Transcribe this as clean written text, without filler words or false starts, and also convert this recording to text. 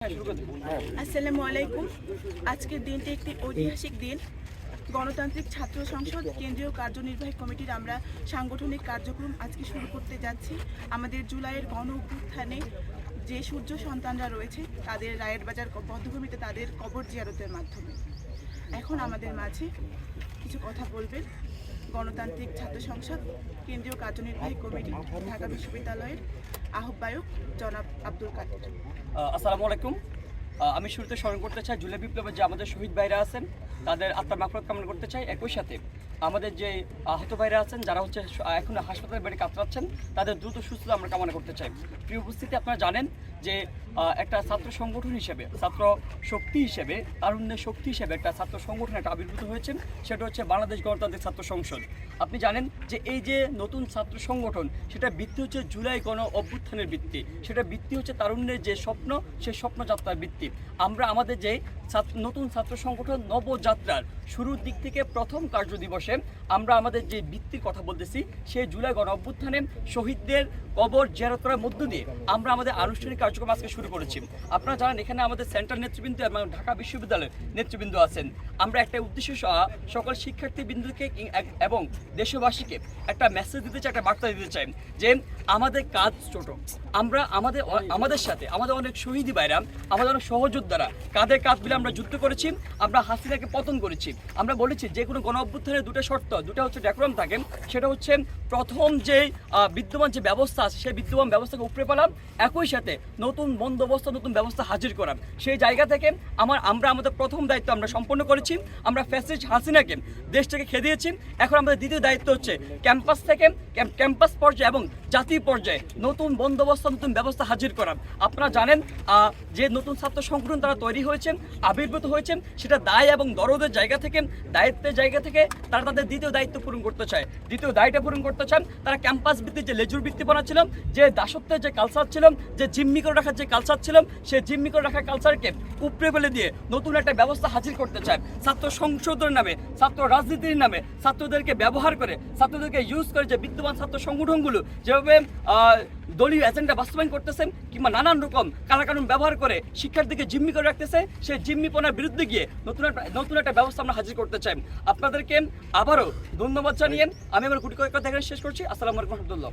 আসসালামু আলাইকুম। আজকের দিনটি একটি ঐতিহাসিক দিন। গণতান্ত্রিক ছাত্র সংসদ কেন্দ্রীয় কার্যনির্বাহী কমিটির আমরা সাংগঠনিক কার্যক্রম আজকে শুরু করতে যাচ্ছি। আমাদের জুলাইয়ের গণ অভ্যুত্থানে যে সূর্য সন্তানরা রয়েছে তাদের রায়ের বাজার বদ্ধভূমিতে তাদের কবর জিয়ারতের মাধ্যমে এখন আমাদের মাঝে কিছু কথা বলবেন গণতান্ত্রিক ছাত্র সংসদ কেন্দ্রীয় কার্যনির্বাহী কমিটি ঢাকা বিশ্ববিদ্যালয়ের আহ্বায়ক জনাব আব্দুল কাদের। আসসালামু আলাইকুম। আমি শুরুতে স্মরণ করতে চাই জুলাই বিপ্লবের যে আমাদের শহীদ ভাইরা আছেন তাদের আত্মার মাগফিরাত কামনা করতে চাই। একই সাথে আমাদের যে আহত ভাইরা আছেন যারা এখন হাসপাতালে বেডে কাতরাচ্ছেন তাদের দ্রুত সুস্থতা আমরা কামনা করতে চাই। প্রিয় উপস্থিতি, আপনারা জানেন যে একটা ছাত্র সংগঠন হিসেবে, ছাত্র শক্তি হিসেবে, তারুণ্যের শক্তি হিসেবে একটা ছাত্র সংগঠন একটা আবির্ভূত হয়েছেন, সেটা হচ্ছে বাংলাদেশ গণতান্ত্রিক ছাত্র সংসদ। আপনি জানেন যে এই যে নতুন ছাত্র সংগঠন সেটা ভিত্তি হচ্ছে জুলাই গণ অভ্যুত্থানের ভিত্তি, সেটা ভিত্তি হচ্ছে তারুণ্যের যে স্বপ্ন, সেই স্বপ্নযাত্রার ভিত্তি। আমরা আমাদের যে নতুন ছাত্র সংগঠন নবযাত্রার শুরুর দিক থেকে প্রথম কার্য দিবসে আমরা আমাদের যে ভিত্তির কথা বলতেছি, সেই জুলাই গণ অভ্যুত্থানে শহীদদের কবর জিয়ারত করার মধ্য দিয়ে আমরা আমাদের আনুষ্ঠানিক কার্যক্রম আজকে শুরু করেছি। আপনারা জানেন এখানে আমাদের সেন্ট্রাল নেতৃবৃন্দ এবং ঢাকা বিশ্ববিদ্যালয়ের নেতৃবৃন্দ আছেন। আমরা একটা উদ্দেশ্য সকল শিক্ষার্থীবৃন্দকে এবং দেশবাসীকে একটা মেসেজ দিতে চাই, একটা বার্তা দিতে চাই যে আমাদের কাজ ছোট। আমরা আমাদের সাথে আমাদের অনেক শহীদি ভাইরা, আমাদের অনেক সহযোদ্ধারা কাঁধে কাঁধ মিলে আমরা যুদ্ধ করেছি, আমরা হাসিনাকে পতন করেছি। আমরা বলেছি যে কোনো গণ অভ্যুত্থানের দুটো শর্ত, দুটো হচ্ছে ডেকোরাম থাকে। সেটা হচ্ছে প্রথম যে বিদ্যমান যে ব্যবস্থা আছে সেই বিদ্যমান ব্যবস্থাকে উপড়ে ফেলাম, একই সাথে নতুন বন্দোবস্ত, নতুন ব্যবস্থা হাজির করাম। সেই জায়গা থেকে আমরা আমাদের প্রথম দায়িত্ব আমরা সম্পন্ন করেছি। আমরা ফ্যাসিস্ট হাসিনাকে দেশ থেকে খেদিয়েছি। এখন আমাদের দ্বিতীয় দায়িত্ব হচ্ছে ক্যাম্পাস থেকে ক্যাম্পাস পর্যায়ে এবং জাতীয় পর্যায়ে নতুন বন্দোবস্ত, নতুন ব্যবস্থা হাজির করাম। আপনারা জানেন যে নতুন ছাত্র সংগঠন তারা তৈরি হয়েছেন, আবির্ভূত হয়েছেন, সেটা দায় এবং দরদের জায়গা থেকে, দায়িত্বের জায়গা থেকে তারা তাদের দ্বিতীয় দায়িত্ব পূরণ করতে চায়, দ্বিতীয় দায়িত্ব পূরণ করতে চান। তারা ক্যাম্পাস ভিত্তিক যে লেজুর বৃত্তিপনা ছিল, যে দাসত্বের যে কালচার ছিল, যে জিম্মি করে রাখার যে কালচার ছিল, সেই জিম্মি করে রাখার কালচারকে উপড়ে ফেলে দিয়ে নতুন একটা ব্যবস্থা হাজির করতে চায়। ছাত্র সংসদের নামে, ছাত্র রাজনীতির নামে ছাত্রদেরকে ব্যবহার করে, ছাত্রদেরকে ইউজ করে যে বিদ্যমান ছাত্র সংগঠনগুলো যেভাবে দলীয় এজেন্ডা বাস্তবায়ন করতেছেন কিংবা নানান রকম কালাকানুন ব্যবহার করে শিক্ষার্থীকে জিম্মি করে রাখতেছে, সেই জিম্মিপনার বিরুদ্ধে গিয়ে নতুন একটা ব্যবস্থা আমরা হাজির করতে চাই। আপনাদেরকে আবারও ধন্যবাদ জানিয়ে আমি আমার গুটি কয়েক কথা শেষ করছি। আসসালামু আলাইকুম রহমতুল্লাহ।